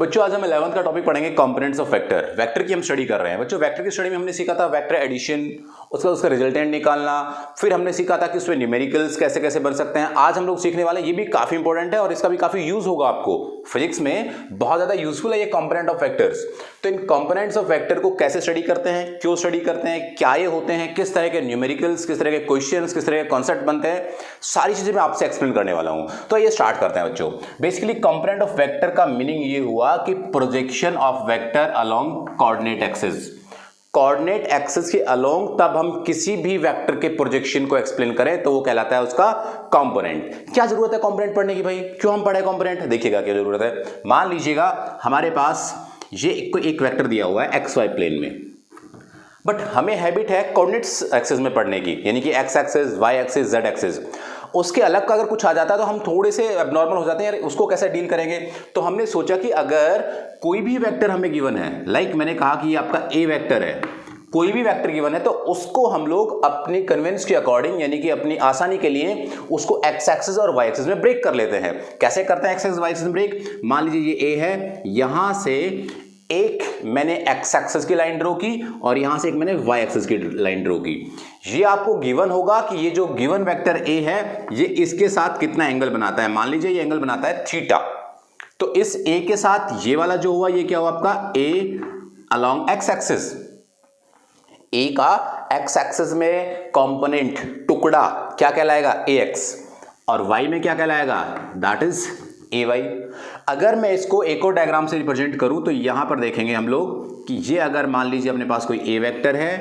बच्चों आज हम 11th का टॉपिक पढ़ेंगे कंपोनेंट्स ऑफ वेक्टर। वेक्टर की हम स्टडी कर रहे हैं बच्चों। वेक्टर की स्टडी में हमने सीखा था वेक्टर एडिशन, उसका रिजल्टेंट निकालना, फिर हमने सीखा था कि उसमें न्यूमेरिकल्स कैसे कैसे बन सकते हैं। आज हम लोग सीखने वाले, ये भी काफी इंपॉर्टेंट है और इसका भी काफी यूज होगा आपको फिजिक्स में, बहुत ज्यादा यूजफुल है ये कंपोनेंट ऑफ वेक्टर्स। तो इन कंपोनेंट्स ऑफ वेक्टर को कैसे स्टडी करते हैं, क्यों स्टडी करते हैं, क्या ये होते हैं, किस तरह के न्यूमेरिकल्स, किस तरह के क्वेश्चंस, किस तरह के कॉन्सेप्ट बनते हैं, सारी चीजें मैं आपसे एक्सप्लेन करने वाला हूं। तो ये स्टार्ट करते हैं बच्चों। बेसिकली कंपोनेंट ऑफ वेक्टर का मीनिंग ये हुआ कि projection of vector along coordinate axis. Coordinate axis के अलोंग तब हम किसी भी वेक्टर के प्रोजेक्शन को एक्सप्लेन करें तो वो कहलाता है उसका कंपोनेंट। क्या जरूरत है कंपोनेंट पढ़ने की भाई, क्यों हम पढ़े कंपोनेंट? देखिएगा क्या जरूरत है। मान लीजिएगा हमारे पास ये एक वेक्टर दिया हुआ है एक्स वाई प्लेन में, बट हमें हैबिट है कोऑर्डिनेट्स एक्सिस में पढ़ने की, यानी कि x axis, y axis, z axis. उसके अलग का अगर कुछ आ जाता है तो हम थोड़े से एबनॉर्मल हो जाते हैं, यार उसको कैसे डील करेंगे। तो हमने सोचा कि अगर कोई भी वेक्टर हमें गिवन है, लाइक मैंने कहा कि ये आपका ए वेक्टर है, कोई भी वेक्टर गिवन है तो उसको हम लोग अपने कन्वेंस के अकॉर्डिंग, यानी कि अपनी आसानी के लिए उसको एक्स एक्सिस और वाई एक्सिस में ब्रेक कर लेते हैं। कैसे करते हैं एक्स एक्सिस वाई एक्सिस में ब्रेक? मान लीजिए ये ए है, यहां से एक मैंने एक्स एक्सिस की लाइन ड्रॉ की और यहां से एक मैंने वाई एक्सिस की लाइन ड्रॉ की। ये आपको गिवन होगा कि ये जो गिवन वेक्टर ए है ये इसके साथ कितना एंगल बनाता है। मान लीजिए ये एंगल बनाता है थीटा, तो इस ए के साथ ये वाला जो हुआ ये क्या हुआ आपका ए अलोंग एक्स एक्सिस। ए का एक्स एक्सिस में कंपोनेंट टुकड़ा क्या कहलाएगा? ए एक्स, और वाई में क्या कहलाएगा? That is a y. अगर मैं इसको एक और डायग्राम से रिप्रेजेंट करूं तो यहां पर देखेंगे हम लोग कि ये अगर मान लीजिए अपने पास कोई ए वेक्टर है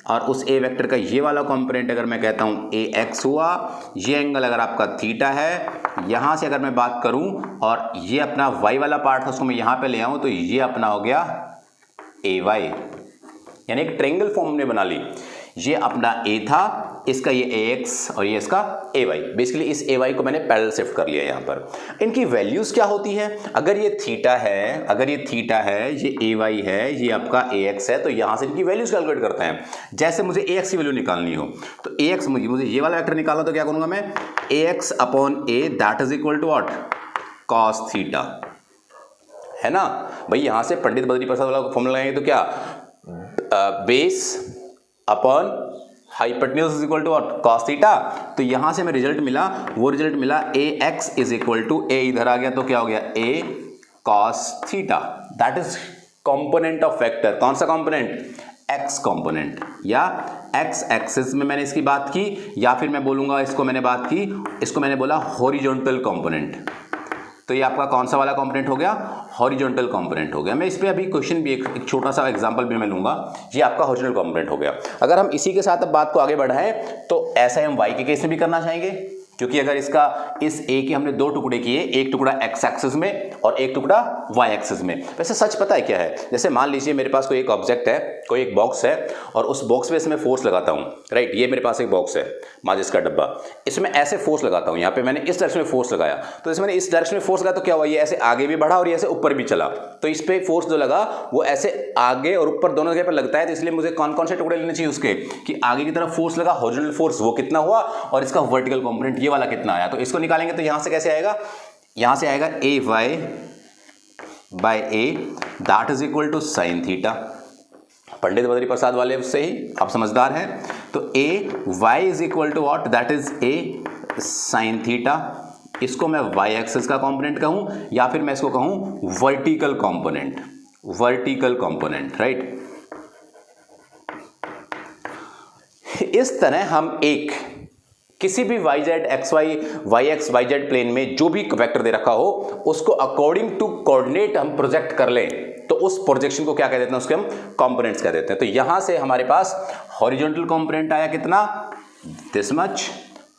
और उस ए वेक्टर का ये वाला कंपोनेंट अगर मैं कहता हूं ए एक्स हुआ, ये एंगल अगर आपका थीटा है, यहां से अगर मैं बात करूं और ये अपना वाई वाला पार्ट था उसको मैं यहां पे ले आऊं तो ये अपना हो गया ए वाई, यानी एक ट्रायंगल फॉर्म हमने बना ली। ये अपना ए था, इसका ये ए एक्स और ये इसका ए वाई। बेसिकली इस ए वाई को मैंने पैरेलल शिफ्ट कर लिया। यहाँ पर इनकी वैल्यूज क्या होती है? अगर ये थीटा है, ये ए वाई है, ये आपका ए एक्स है, तो यहाँ से इनकी वैल्यूज कैलकुलेट करते हैं। जैसे मुझे ए एक्स की वैल्यू निकालनी हो तो ए एक्स मुझे ये वाला वेक्टर निकालना, तो क्या करूंगा मैं? A X upon A that is equal to what? Cos theta, है ना भाई। यहां से पंडित बद्री प्रसाद वाला फॉर्मूला लगाएंगे तो क्या? Base upon hypotenuse is equal to what? Cos theta. तो यहां से हमें रिजल्ट मिला, वो रिजल्ट मिला A X is equal to A, इधर आ गया तो क्या हो गया? A cos theta. That is component of vector. कौन सा कंपोनेंट? X component. या एक्स एक्सिस में मैंने इसकी बात की, या फिर मैं बोलूंगा इसको मैंने बोला हॉरिजॉन्टल कंपोनेंट। तो ये आपका कौन सा वाला कंपोनेंट हो गया? हॉरिजॉन्टल कंपोनेंट हो गया। मैं इस पे अभी क्वेश्चन भी एक छोटा सा एग्जांपल भी मैं लूंगा। ये आपका हॉरिजॉन्टल कंपोनेंट हो गया। अगर हम इसी के साथ अब बात को आगे बढ़ाएं तो ऐसा ही हम वाई के केस में भी करना चाहेंगे, क्योंकि अगर इस ए के हमने दो टुकड़े किए, एक टुकड़ा एक्स एक्सिस में और एक टुकड़ा वाई एक्सिस में। वैसे सच पता है क्या है? जैसे मान लीजिए मेरे पास कोई एक ऑब्जेक्ट है, कोई एक बॉक्स है, और उस बॉक्स पे इसमें फोर्स लगाता हूं, राइट। ये मेरे पास एक बॉक्स है, माचिस का डब्बा, इसमें ऐसे फोर्स लगाता हूं। यहाँ पे मैंने इस डायरेक्शन में फोर्स लगाया, तो इसमें इस डायरेक्शन में फोर्स लगाया तो क्या हुआ? ये ऐसे आगे भी बढ़ा और ये ऐसे ऊपर भी चला। तो इस पे फोर्स जो लगा वो ऐसे आगे और ऊपर दोनों जगह पर लगता है। तो इसलिए मुझे कौन कौन से टुकड़े लेने चाहिए उसके, कि आगे की तरफ फोर्स लगा, हॉरिजॉन्टल फोर्स वो कितना हुआ, और इसका वर्टिकल कंपोनेंट ये वाला कितना आया। तो इसको निकालेंगे तो यहां से कैसे आएगा? यहां से आएगा A Y by A that is equal to sine theta. Pandit Badri Prasad वाले उससे ही आप समझदार हैं। तो A Y is equal to what? That is A sine theta. इसको मैं वाई एक्सिस का कंपोनेंट कहूं, या फिर मैं इसको कहूं वर्टिकल कंपोनेंट, राइट। इस तरह हम एक किसी भी y z x y, y x y z plane में जो भी वेक्टर दे रखा हो उसको अकॉर्डिंग टू कोऑर्डिनेट हम प्रोजेक्ट कर लें तो उस प्रोजेक्शन को क्या कह देते हैं? उसके हम कंपोनेंट्स कह देते हैं। तो यहां से हमारे पास हॉरिजॉन्टल कंपोनेंट आया कितना? This much.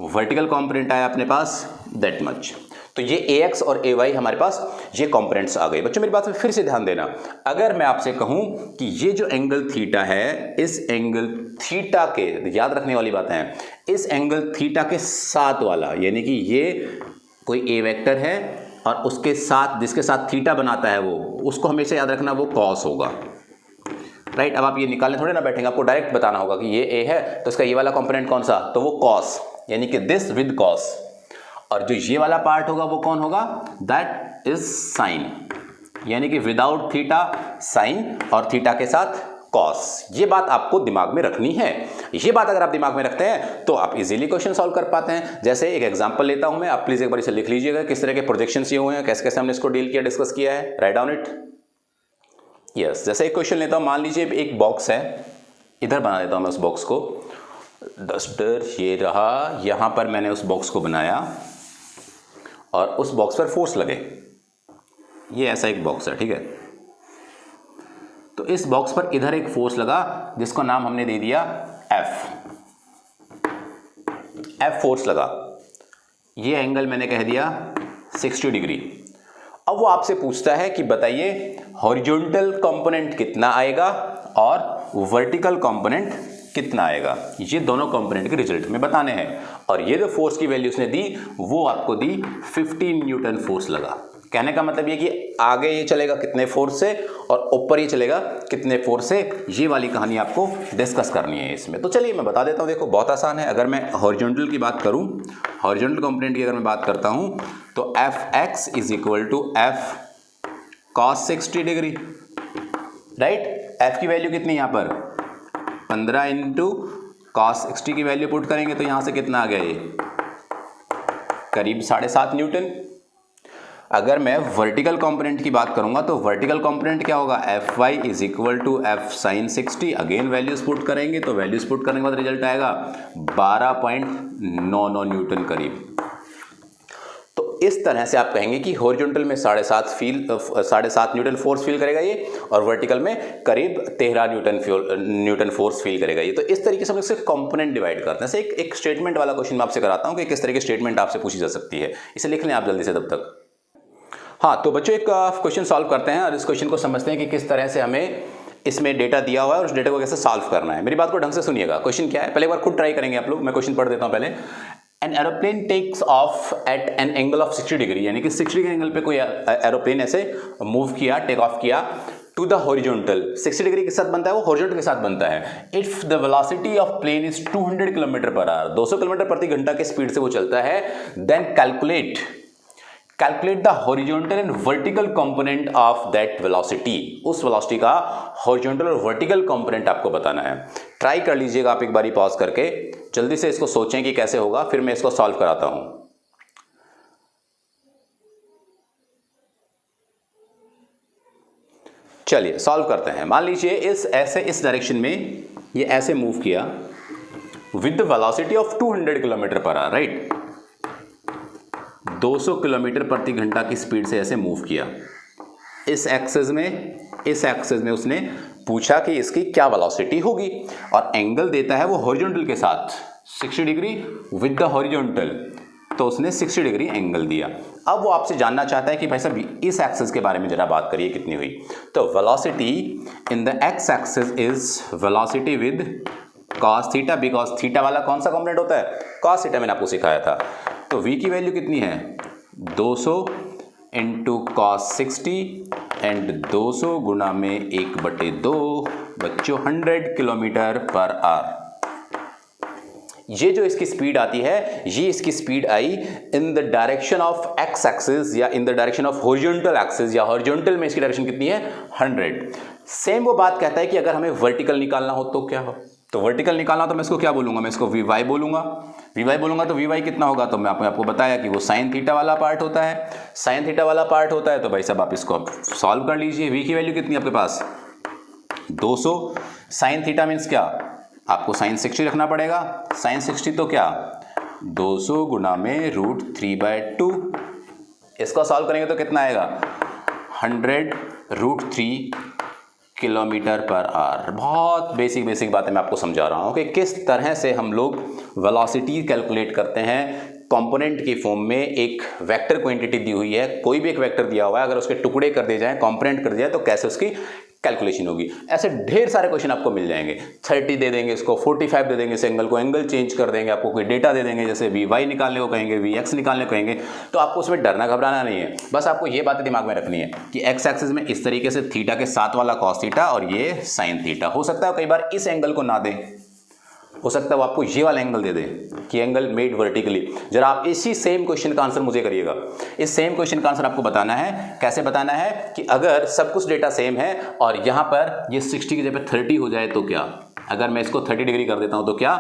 वर्टिकल कंपोनेंट आया अपने पास दैट मच। तो ये ए एक्स और ए वाई हमारे पास ये कंपोनेंट्स आ गए। बच्चों मेरी बात में फिर से ध्यान देना, अगर मैं आपसे कहूं कि ये जो एंगल थीटा है, इस एंगल थीटा के, याद रखने वाली बातें हैं, इस एंगल थीटा के साथ वाला, यानी कि ये कोई ए वेक्टर है और उसके साथ जिसके साथ थीटा बनाता है वो, उसको हमेशा याद रखना वो कॉस होगा, राइट। अब आप ये निकालने थोड़े ना बैठेंगे, आपको डायरेक्ट बताना होगा कि ये ए है तो इसका ये वाला कंपोनेंट कौन सा? तो वो कॉस, यानी कि दिस विद कॉस। और जो ये वाला पार्ट होगा वो कौन होगा? That is sine. यानी कि विदाउट थीटा साइन और थीटा के साथ कॉस। ये बात आपको दिमाग में रखनी है। ये बात अगर आप दिमाग में रखते हैं तो आप इजीली क्वेश्चन सॉल्व कर पाते हैं। जैसे एक एग्जांपल लेता हूं मैं, आप प्लीज एक बार इसे लिख लीजिएगा किस तरह के प्रोजेक्शंस ये हुए हैं, कैसे कैसे हमने इसको डील किया, डिस्कस किया है। Write down it. यस, जैसे एक क्वेश्चन लेता हूं, मान लीजिए एक बॉक्स है, इधर बना देता हूं मैं उस बॉक्स को, डस्टर ये रहा, यहां पर मैंने उस बॉक्स को बनाया और उस बॉक्स पर फोर्स लगे। ये ऐसा एक बॉक्स है, ठीक है। तो इस बॉक्स पर इधर एक फोर्स लगा जिसको नाम हमने दे दिया एफ फोर्स लगा। ये एंगल मैंने कह दिया 60 डिग्री। अब वो आपसे पूछता है कि बताइए हॉरिजॉन्टल कंपोनेंट कितना आएगा और वर्टिकल कंपोनेंट कितना आएगा। ये दोनों कंपोनेंट के रिजल्ट में बताने हैं। और ये जो फोर्स की वैल्यू उसने दी वो आपको दी 15 न्यूटन फोर्स लगा। कहने का मतलब ये कि आगे ये चलेगा कितने फोर्स से और ऊपर ये चलेगा कितने फोर्स से, ये वाली कहानी आपको डिस्कस करनी है इसमें। तो चलिए मैं बता देता हूँ। देखो बहुत आसान है। अगर मैं हॉरिजॉन्टल की बात करूँ, हॉरिजॉन्टल कंपोनेंट की अगर मैं बात करता हूँ तो F x is equal to F cos 60 degree. Right, F की वैल्यू कितनी यहाँ पर 15 इंटू कॉस 60 की वैल्यू पुट करेंगे तो यहाँ से कितना आ गया, ये करीब 7.5 न्यूटन। अगर मैं वर्टिकल कंपोनेंट की बात करूंगा तो वर्टिकल कंपोनेंट क्या होगा, F y is equal to F sine 60। Again values put करेंगे तो वैल्यूज पुट करने के बाद रिजल्ट आएगा 12.99 न्यूटन करीब। तो इस तरह से आप कहेंगे कि हॉरिजॉन्टल में 7.5 न्यूटन फोर्स फील करेगा ये, और वर्टिकल में करीब 13 न्यूटन फोर्स फील करेगा ये। तो इस तरीके से हम इससे कंपोनेंट डिवाइड करते हैं। जैसे एक स्टेटमेंट वाला क्वेश्चन मैं आपसे कराता हूं कि किस तरह की स्टेटमेंट आपसे पूछी जा सकती है। इसे लिख लें आप जल्दी से तब तक। हाँ, तो बच्चों एक क्वेश्चन सॉल्व करते हैं और इस क्वेश्चन को समझते हैं कि किस तरह से हमें इसमें डेटा दिया हुआ है और उस डेटा को कैसे सॉल्व करना है। मेरी बात को ढंग से सुनिएगा। क्वेश्चन क्या है, पहले एक बार खुद ट्राई करेंगे आप लोग। मैं क्वेश्चन पढ़ देता हूं पहले। An aeroplane takes off at an angle of 60 degree, यानी कि 60 के एंगल पे कोई एरोप्लेन ऐसे मूव किया, टेक ऑफ किया टू द हॉरिजॉन्टल। 60 डिग्री के साथ बनता है वो, हॉरिजॉन्टल के साथ बनता है। If the velocity of plane is 200 kilometre per hour, 200 kilometre प्रति घंटा के स्पीड से वो चलता है, then calculate the horizontal and vertical component of that velocity. उस वेलोसिटी का हॉरिजॉन्टल और वर्टिकल कंपोनेंट आपको बताना है। ट्राई कर लीजिएगा आप एक बारी पॉज करके, जल्दी से इसको सोचें कि कैसे होगा, फिर मैं इसको सॉल्व कराता हूं। चलिए सॉल्व करते हैं। मान लीजिए इस डायरेक्शन में ये ऐसे मूव किया with the velocity of 200 kilometre per our, right. 200 kilometre प्रति घंटा की स्पीड से ऐसे मूव किया। इस एक्सिस में उसने पूछा कि इसकी क्या वेलोसिटी होगी, और एंगल देता है वो हॉरिजॉन्टल के साथ 60 डिग्री विद द हॉरिजॉन्टल, तो उसने 60 डिग्री एंगल दिया। अब वो आपसे जानना चाहता है कि भाई साहब इस एक्सिस के बारे में जरा बात करिए कितनी हुई। तो velocity in the x axis is velocity with cos theta, because theta वाला कौन सा कंपोनेंट होता है, cos थीटा, मैंने आपको सिखाया था। तो v की वैल्यू कितनी है 200 इंटू cos 60 एंड 200 गुना में 1/2 बच्चों 100 किलोमीटर पर आवर। ये जो इसकी स्पीड आती है, ये इसकी स्पीड आई in the direction of X axis या in the direction of horizontal axis, या हॉरिजॉन्टल में इसकी डायरेक्शन कितनी है 100। सेम वो बात कहता है कि अगर हमें वर्टिकल निकालना हो तो क्या हो, तो वर्टिकल निकालना तो मैं इसको क्या बोलूंगा, मैं इसको वी वाई बोलूंगा। तो वी वाई कितना होगा, तो मैं आपको बताया कि वो साइन थीटा वाला पार्ट होता है। साइन थीटा वाला पार्ट होता है तो भाई साहब आप इसको सॉल्व कर लीजिए। वी की वैल्यू कितनी आपके पास 200। साइन थीटा मीन्स क्या, आपको साइन 60 रखना पड़ेगा। साइन 60 तो क्या 200 गुना में √3/2। इसको सॉल्व करेंगे तो कितना आएगा 100 √3 किलोमीटर पर आवर। बहुत बेसिक बातें मैं आपको समझा रहा हूं कि किस तरह से हम लोग वेलोसिटी कैलकुलेट करते हैं। कंपोनेंट की फॉर्म में एक वेक्टर क्वांटिटी दी हुई है, कोई भी एक वेक्टर दिया हुआ है, अगर उसके टुकड़े कर दिए जाएं, कंपोनेंट कर दिया जाए, तो कैसे उसकी कैलकुलेशन होगी। ऐसे ढेर सारे क्वेश्चन आपको मिल जाएंगे। 30 दे देंगे, इसको 45 दे देंगे, इस एंगल को एंगल चेंज कर देंगे, आपको कोई डेटा दे देंगे, जैसे वी वाई निकालने को कहेंगे, वी एक्स निकालने को कहेंगे। तो आपको उसमें डरना घबराना नहीं है, बस आपको ये बातें दिमाग में रखनी है कि एक्स एक्सिस में इस तरीके से थीटा के साथ वाला कॉस थीटा और ये साइन थीटा हो सकता है कई बार इस एंगल को ना दें, हो सकता है वो आपको ये वाला एंगल दे दे कि एंगल मेड वर्टिकली। जरा आप इसी सेम क्वेश्चन का आंसर मुझे करिएगा। इस सेम क्वेश्चन का आंसर आपको बताना है। कैसे बताना है कि अगर सब कुछ डेटा सेम है और यहां पर ये 60 की जगह 30 हो जाए तो क्या। अगर मैं इसको 30 डिग्री कर देता हूं तो क्या,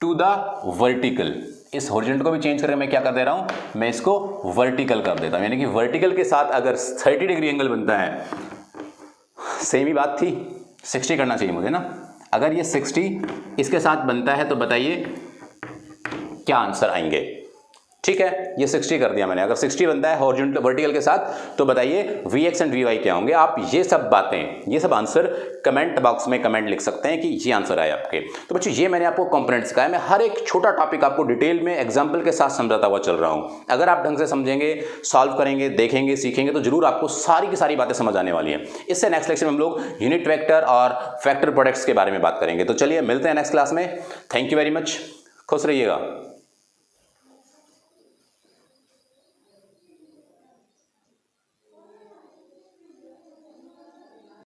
टू द वर्टिकल। इस हॉरिजॉन्टल को भी चेंज करके मैं क्या कर दे रहा हूं, मैं इसको वर्टिकल कर देता हूं। यानी कि वर्टिकल के साथ अगर 30 डिग्री एंगल बनता है, सेम ही बात थी, 60 करना चाहिए मुझे ना। अगर ये 60 इसके साथ बनता है तो बताइए क्या आंसर आएंगे। ठीक है, ये 60 कर दिया मैंने। अगर 60 बनता है हॉरिजॉन्टल वर्टिकल के साथ तो बताइए Vx एंड Vy क्या होंगे। आप ये सब बातें, ये सब आंसर कमेंट बॉक्स में कमेंट लिख सकते हैं कि ये आंसर आए आपके। तो बच्चों ये मैंने आपको कंपोनेंट सिखाया। मैं हर एक छोटा टॉपिक आपको डिटेल में एग्जाम्पल के साथ समझाता हुआ चल रहा हूँ। अगर आप ढंग से समझेंगे, सॉल्व करेंगे, देखेंगे, सीखेंगे तो जरूर आपको सारी की सारी बातें समझ आने वाली हैं। इससे नेक्स्ट लेक्चर में हम लोग यूनिट वेक्टर और फैक्टर प्रोडक्ट्स के बारे में बात करेंगे। तो चलिए मिलते हैं नेक्स्ट क्लास में। थैंक यू वेरी मच, खुश रहिएगा।